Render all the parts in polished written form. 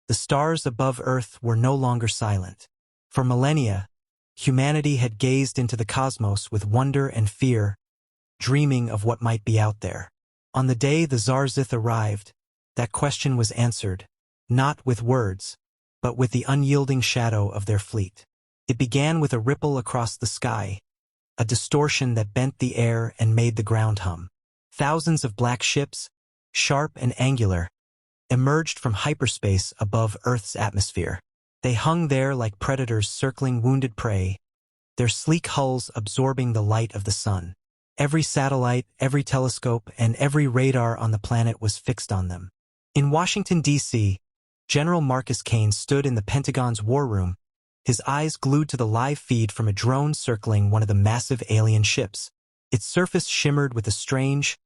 The stars above Earth were no longer silent. For millennia, humanity had gazed into the cosmos with wonder and fear, dreaming of what might be out there. On the day the Zarzith arrived, that question was answered, not with words, but with the unyielding shadow of their fleet. It began with a ripple across the sky, a distortion that bent the air and made the ground hum. Thousands of black ships, sharp and angular, emerged from hyperspace above Earth's atmosphere. They hung there like predators circling wounded prey, their sleek hulls absorbing the light of the sun. Every satellite, every telescope, and every radar on the planet was fixed on them. In Washington, D.C., General Marcus Kane stood in the Pentagon's war room, his eyes glued to the live feed from a drone circling one of the massive alien ships. Its surface shimmered with a strange,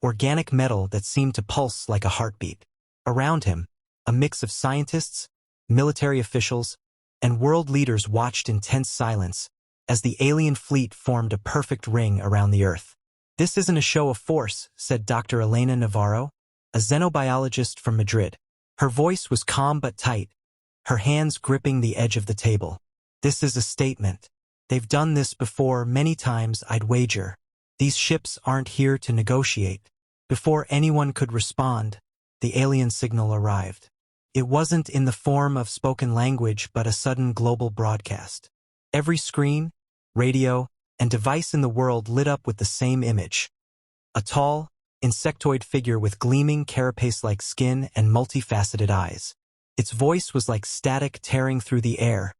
organic metal that seemed to pulse like a heartbeat. Around him, a mix of scientists, military officials, and world leaders watched in tense silence as the alien fleet formed a perfect ring around the Earth. "This isn't a show of force," said Dr. Elena Navarro, a xenobiologist from Madrid. Her voice was calm but tight, her hands gripping the edge of the table. "This is a statement. They've done this before many times, I'd wager. These ships aren't here to negotiate." Before anyone could respond, the alien signal arrived. It wasn't in the form of spoken language but a sudden global broadcast. Every screen, radio, and device in the world lit up with the same image. A tall, insectoid figure with gleaming carapace-like skin and multifaceted eyes. Its voice was like static tearing through the air,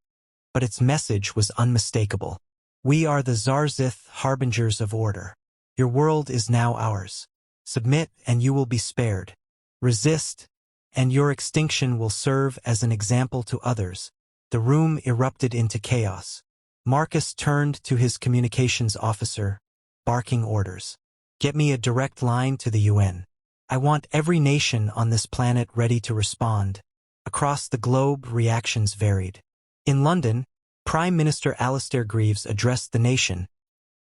but its message was unmistakable. "We are the Zarzith, harbingers of order. Your world is now ours. Submit and you will be spared. Resist, and your extinction will serve as an example to others." The room erupted into chaos. Marcus turned to his communications officer, barking orders. "Get me a direct line to the UN. I want every nation on this planet ready to respond." Across the globe, reactions varied. In London, Prime Minister Alastair Greaves addressed the nation,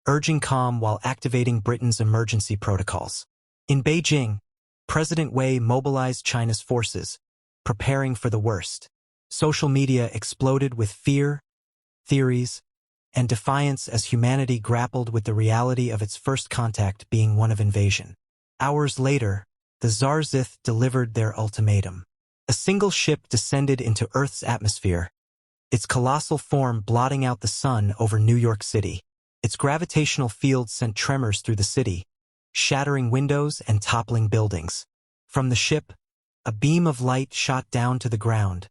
urging calm while activating Britain's emergency protocols. In Beijing, President Wei mobilized China's forces, preparing for the worst. Social media exploded with fear, theories, and defiance as humanity grappled with the reality of its first contact being one of invasion. Hours later, the Zarzith delivered their ultimatum. A single ship descended into Earth's atmosphere, its colossal form blotting out the sun over New York City. Its gravitational field sent tremors through the city, shattering windows and toppling buildings. From the ship, a beam of light shot down to the ground,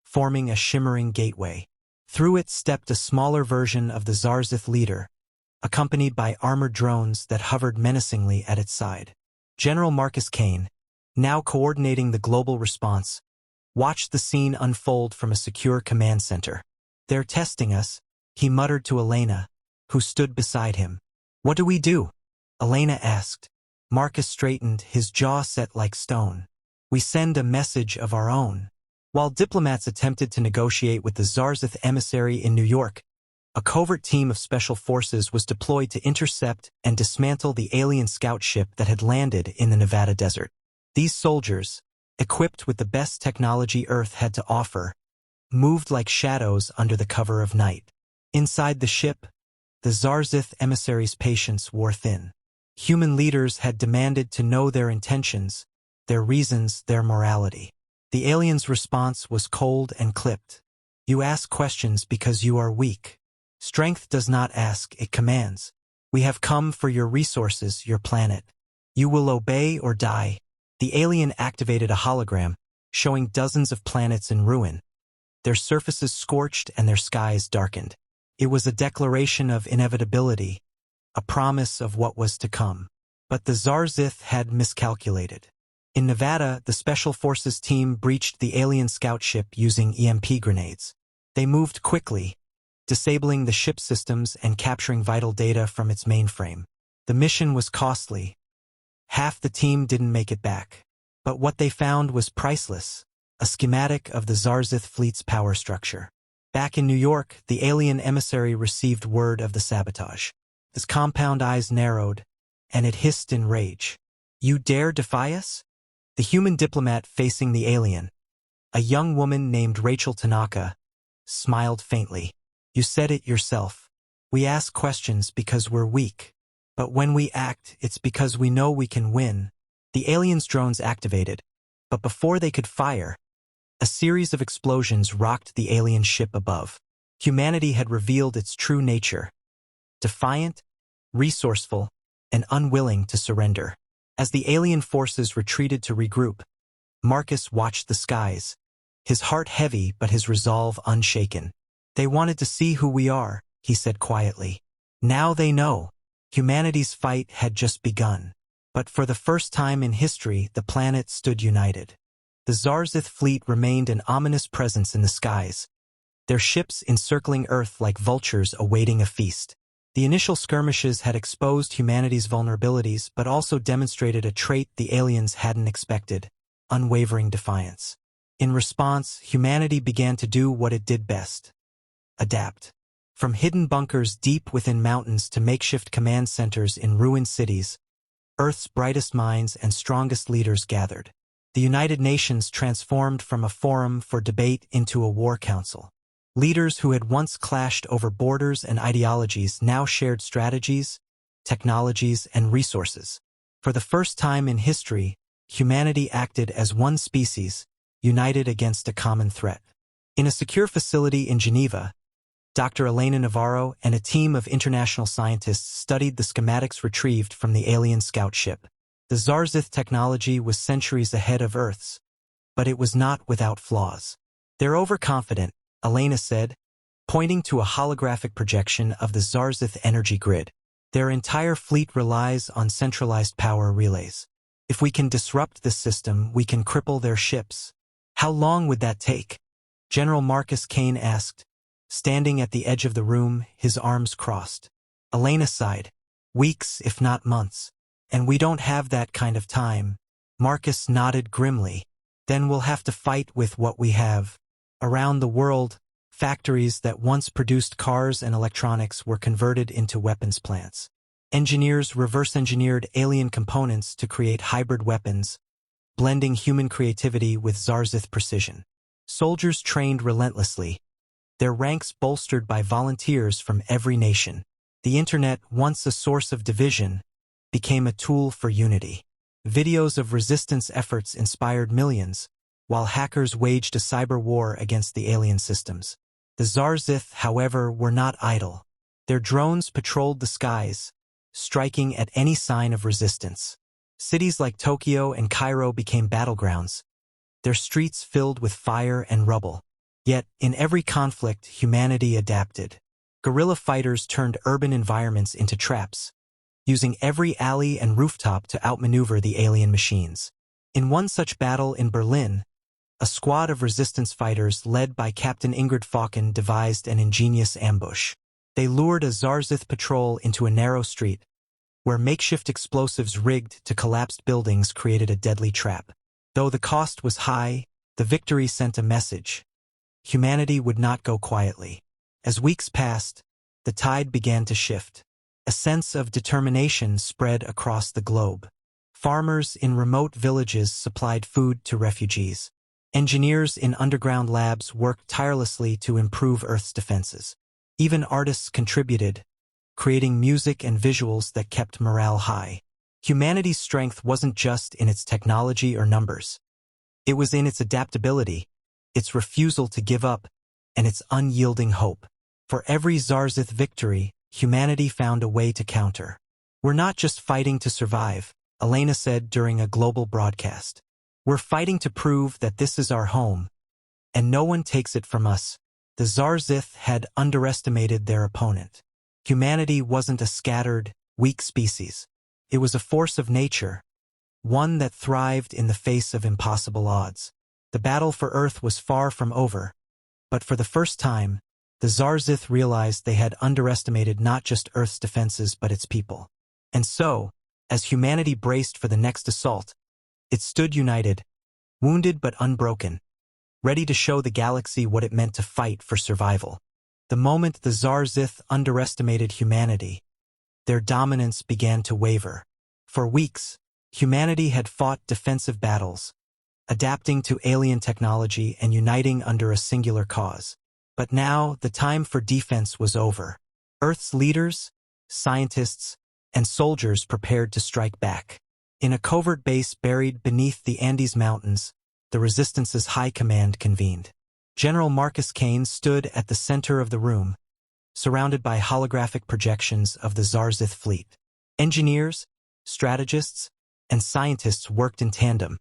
forming a shimmering gateway. Through it stepped a smaller version of the Zarzith leader, accompanied by armored drones that hovered menacingly at its side. General Marcus Kane, now coordinating the global response, watched the scene unfold from a secure command center. "They're testing us," he muttered to Elena, who stood beside him. "What do we do?" Elena asked. Marcus straightened, his jaw set like stone. "We send a message of our own." While diplomats attempted to negotiate with the Zarzith emissary in New York, a covert team of special forces was deployed to intercept and dismantle the alien scout ship that had landed in the Nevada desert. These soldiers, equipped with the best technology Earth had to offer, moved like shadows under the cover of night. Inside the ship, the Zarzith emissary's patience wore thin. Human leaders had demanded to know their intentions, their reasons, their morality. The alien's response was cold and clipped. "You ask questions because you are weak. Strength does not ask, it commands. We have come for your resources, your planet. You will obey or die." The alien activated a hologram, showing dozens of planets in ruin, their surfaces scorched and their skies darkened. It was a declaration of inevitability, a promise of what was to come. But the Zarzith had miscalculated. In Nevada, the Special Forces team breached the alien scout ship using EMP grenades. They moved quickly, disabling the ship systems and capturing vital data from its mainframe. The mission was costly. Half the team didn't make it back. But what they found was priceless, a schematic of the Zarzith fleet's power structure. Back in New York, the alien emissary received word of the sabotage. His compound eyes narrowed, and it hissed in rage. "You dare defy us?" The human diplomat facing the alien, A young woman named Rachel Tanaka smiled faintly. You said it yourself. We ask questions because we're weak. But when we act, it's because we know we can win. The aliens' drones activated, but before they could fire, a series of explosions rocked the alien ship above. Humanity had revealed its true nature: defiant, resourceful, and unwilling to surrender. As the alien forces retreated to regroup, Marcus watched the skies, his heart heavy but his resolve unshaken. They wanted to see who we are, he said quietly. Now they know. Humanity's fight had just begun. But for the first time in history, the planet stood united. The Zarzith fleet remained an ominous presence in the skies, their ships encircling Earth like vultures awaiting a feast. The initial skirmishes had exposed humanity's vulnerabilities but also demonstrated a trait the aliens hadn't expected: unwavering defiance. In response, humanity began to do what it did best: adapt. From hidden bunkers deep within mountains to makeshift command centers in ruined cities, Earth's brightest minds and strongest leaders gathered. The United Nations transformed from a forum for debate into a war council. Leaders who had once clashed over borders and ideologies now shared strategies, technologies, and resources. For the first time in history, humanity acted as one species, united against a common threat. In a secure facility in Geneva, Dr. Elena Navarro and a team of international scientists studied the schematics retrieved from the alien scout ship. The Zarzith technology was centuries ahead of Earth's, but it was not without flaws. They're overconfident, Elena said, pointing to a holographic projection of the Zarzith energy grid. Their entire fleet relies on centralized power relays. If we can disrupt this system, we can cripple their ships. How long would that take? General Marcus Kane asked, standing at the edge of the room, his arms crossed. Elena sighed. Weeks, if not months. And we don't have that kind of time. Marcus nodded grimly. Then we'll have to fight with what we have. Around the world, factories that once produced cars and electronics were converted into weapons plants. Engineers reverse-engineered alien components to create hybrid weapons, blending human creativity with Zarzith precision. Soldiers trained relentlessly, their ranks bolstered by volunteers from every nation. The internet, once a source of division, became a tool for unity. Videos of resistance efforts inspired millions, while hackers waged a cyber war against the alien systems. The Zarzith, however, were not idle. Their drones patrolled the skies, striking at any sign of resistance. Cities like Tokyo and Cairo became battlegrounds, their streets filled with fire and rubble. Yet, in every conflict, humanity adapted. Guerrilla fighters turned urban environments into traps, using every alley and rooftop to outmaneuver the alien machines. In one such battle in Berlin, a squad of resistance fighters led by Captain Ingrid Falken devised an ingenious ambush. They lured a Zarzith patrol into a narrow street, where makeshift explosives rigged to collapsed buildings created a deadly trap. Though the cost was high, the victory sent a message: humanity would not go quietly. As weeks passed, the tide began to shift. A sense of determination spread across the globe. Farmers in remote villages supplied food to refugees. Engineers in underground labs worked tirelessly to improve Earth's defenses. Even artists contributed, creating music and visuals that kept morale high. Humanity's strength wasn't just in its technology or numbers. It was in its adaptability, its refusal to give up, and its unyielding hope. For every Zarzith victory, humanity found a way to counter. We're not just fighting to survive, Elena said during a global broadcast. We're fighting to prove that this is our home, and no one takes it from us. The Zarzith had underestimated their opponent. Humanity wasn't a scattered, weak species. It was a force of nature, one that thrived in the face of impossible odds. The battle for Earth was far from over, but for the first time, the Zarzith realized they had underestimated not just Earth's defenses but its people. And so, as humanity braced for the next assault, it stood united, wounded but unbroken, ready to show the galaxy what it meant to fight for survival. The moment the Zarzith underestimated humanity, their dominance began to waver. For weeks, humanity had fought defensive battles, adapting to alien technology and uniting under a singular cause. But now, the time for defense was over. Earth's leaders, scientists, and soldiers prepared to strike back. In a covert base buried beneath the Andes Mountains, the Resistance's high command convened. General Marcus Kane stood at the center of the room, surrounded by holographic projections of the Zarzith fleet. Engineers, strategists, and scientists worked in tandem,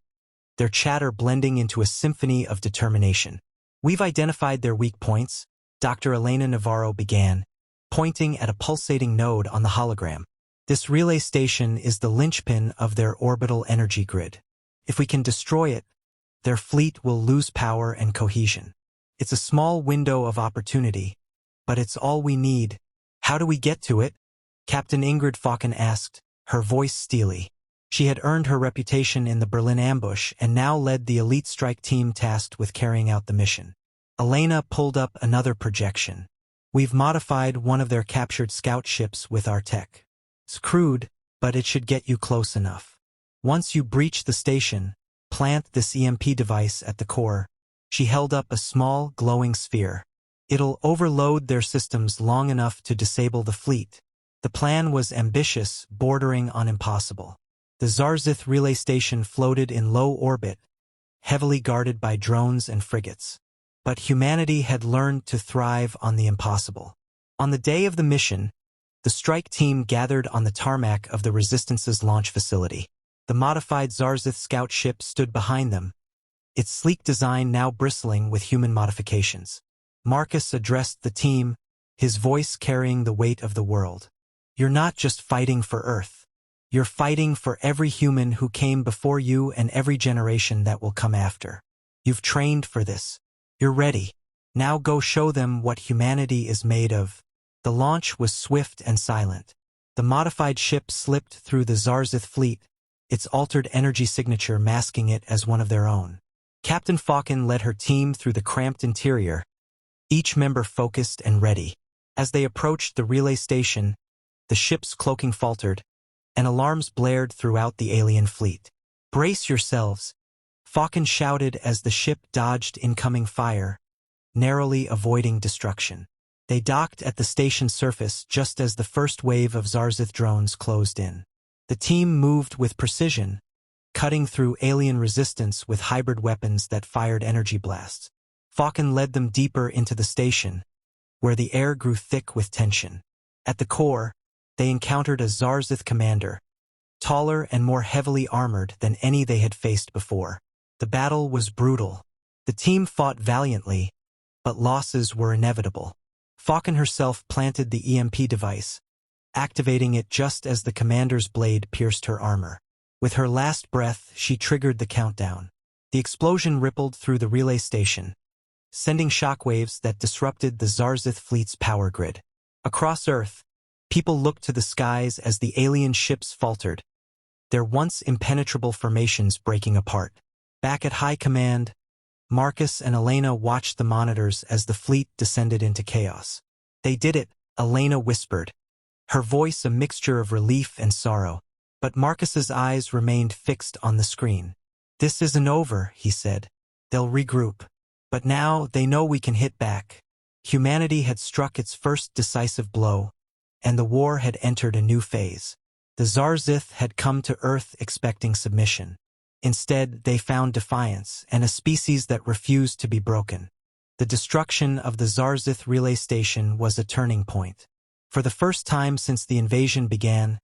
their chatter blending into a symphony of determination. "We've identified their weak points," Dr. Elena Navarro began, pointing at a pulsating node on the hologram. "This relay station is the linchpin of their orbital energy grid. If we can destroy it, their fleet will lose power and cohesion. It's a small window of opportunity, but it's all we need." "How do we get to it?" Captain Ingrid Falken asked, her voice steely. She had earned her reputation in the Berlin ambush and now led the elite strike team tasked with carrying out the mission. Elena pulled up another projection. "We've modified one of their captured scout ships with our tech. It's crude, but it should get you close enough. Once you breach the station, plant this EMP device at the core." She held up a small, glowing sphere. "It'll overload their systems long enough to disable the fleet." The plan was ambitious, bordering on impossible. The Zarzith relay station floated in low orbit, heavily guarded by drones and frigates. But humanity had learned to thrive on the impossible. On the day of the mission, the strike team gathered on the tarmac of the Resistance's launch facility. The modified Zarzith scout ship stood behind them, its sleek design now bristling with human modifications. Marcus addressed the team, his voice carrying the weight of the world. "You're not just fighting for Earth. You're fighting for every human who came before you and every generation that will come after. You've trained for this. You're ready. Now go show them what humanity is made of." The launch was swift and silent. The modified ship slipped through the Zarzith fleet, its altered energy signature masking it as one of their own. Captain Falken led her team through the cramped interior, each member focused and ready. As they approached the relay station, the ship's cloaking faltered, and alarms blared throughout the alien fleet. "Brace yourselves," Falken shouted as the ship dodged incoming fire, narrowly avoiding destruction. They docked at the station's surface just as the first wave of Zarzith drones closed in. The team moved with precision, cutting through alien resistance with hybrid weapons that fired energy blasts. Falken led them deeper into the station, where the air grew thick with tension. At the core, they encountered a Zarzith commander, taller and more heavily armored than any they had faced before. The battle was brutal. The team fought valiantly, but losses were inevitable. Falken herself planted the EMP device, activating it just as the commander's blade pierced her armor. With her last breath, she triggered the countdown. The explosion rippled through the relay station, sending shockwaves that disrupted the Zarzith fleet's power grid. Across Earth, people looked to the skies as the alien ships faltered, their once impenetrable formations breaking apart. Back at high command, Marcus and Elena watched the monitors as the fleet descended into chaos. "They did it," Elena whispered, her voice a mixture of relief and sorrow. But Marcus's eyes remained fixed on the screen. "This isn't over," he said. "They'll regroup. But now they know we can hit back." Humanity had struck its first decisive blow, and the war had entered a new phase. The Zarzith had come to Earth expecting submission. Instead, they found defiance and a species that refused to be broken. The destruction of the Zarzith relay station was a turning point. For the first time since the invasion began,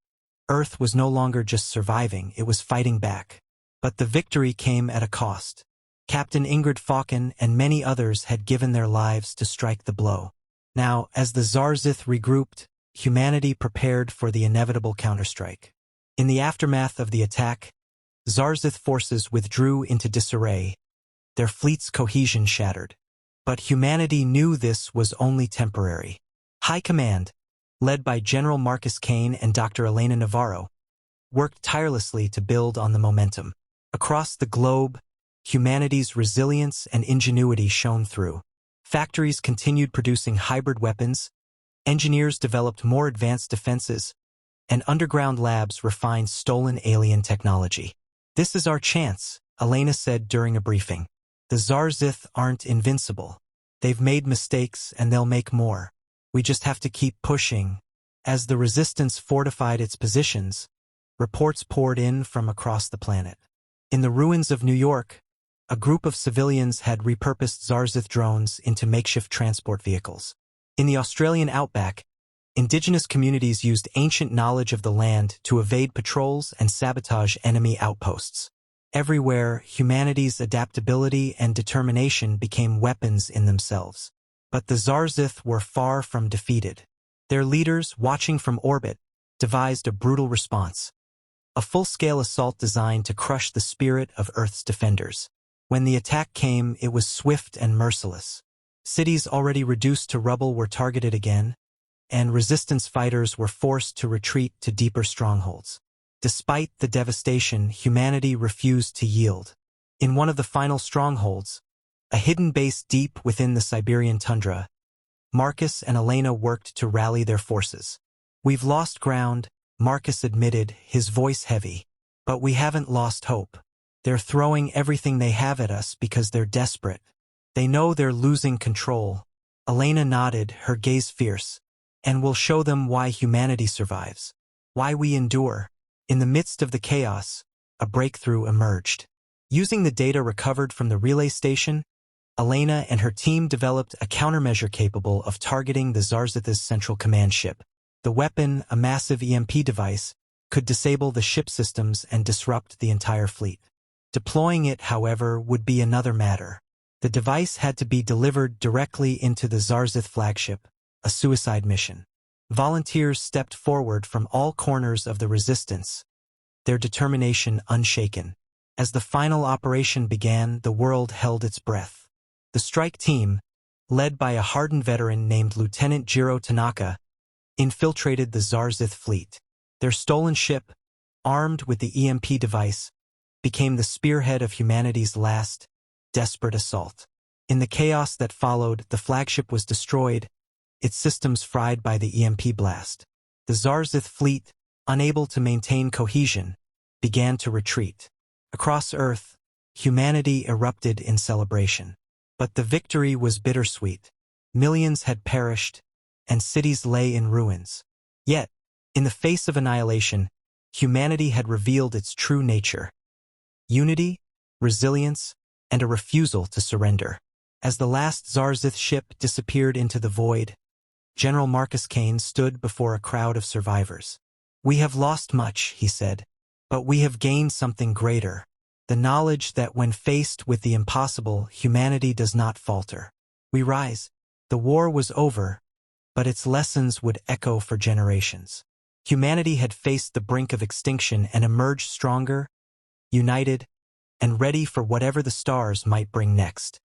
Earth was no longer just surviving, it was fighting back. But the victory came at a cost. Captain Ingrid Falken and many others had given their lives to strike the blow. Now, as the Zarzith regrouped, humanity prepared for the inevitable counterstrike. In the aftermath of the attack, Zarzith forces withdrew into disarray, their fleet's cohesion shattered. But humanity knew this was only temporary. High Command, led by General Marcus Kane and Dr. Elena Navarro, worked tirelessly to build on the momentum. Across the globe, humanity's resilience and ingenuity shone through. Factories continued producing hybrid weapons, engineers developed more advanced defenses, and underground labs refined stolen alien technology. "This is our chance," Elena said during a briefing. The Zarzith aren't invincible. They've made mistakes and they'll make more. We just have to keep pushing. As the resistance fortified its positions, reports poured in from across the planet. In the ruins of New York, a group of civilians had repurposed Zarzith drones into makeshift transport vehicles. In the Australian outback, indigenous communities used ancient knowledge of the land to evade patrols and sabotage enemy outposts. Everywhere, humanity's adaptability and determination became weapons in themselves. But the Zarzith were far from defeated. Their leaders, watching from orbit, devised a brutal response. A full-scale assault designed to crush the spirit of Earth's defenders. When the attack came, it was swift and merciless. Cities already reduced to rubble were targeted again, and resistance fighters were forced to retreat to deeper strongholds. Despite the devastation, humanity refused to yield. In one of the final strongholds, a hidden base deep within the Siberian tundra, Marcus and Elena worked to rally their forces. "We've lost ground," Marcus admitted, his voice heavy. "But we haven't lost hope. They're throwing everything they have at us because they're desperate. They know they're losing control." Elena nodded, her gaze fierce. "And we'll show them why humanity survives. Why we endure." In the midst of the chaos, a breakthrough emerged. Using the data recovered from the relay station, Elena and her team developed a countermeasure capable of targeting the Zarzith's central command ship. The weapon, a massive EMP device, could disable the ship systems and disrupt the entire fleet. Deploying it, however, would be another matter. The device had to be delivered directly into the Zarzith flagship, a suicide mission. Volunteers stepped forward from all corners of the resistance, their determination unshaken. As the final operation began, the world held its breath. The strike team, led by a hardened veteran named Lieutenant Jiro Tanaka, infiltrated the Zarzith fleet. Their stolen ship, armed with the EMP device, became the spearhead of humanity's last, desperate assault. In the chaos that followed, the flagship was destroyed, its systems fried by the EMP blast. The Zarzith fleet, unable to maintain cohesion, began to retreat. Across Earth, humanity erupted in celebration. But the victory was bittersweet. Millions had perished, and cities lay in ruins. Yet, in the face of annihilation, humanity had revealed its true nature: unity, resilience, and a refusal to surrender. As the last Zarzith ship disappeared into the void, General Marcus Kane stood before a crowd of survivors. "We have lost much," he said, "but we have gained something greater. The knowledge that when faced with the impossible, humanity does not falter. We rise." The war was over, but its lessons would echo for generations. Humanity had faced the brink of extinction and emerged stronger, united, and ready for whatever the stars might bring next.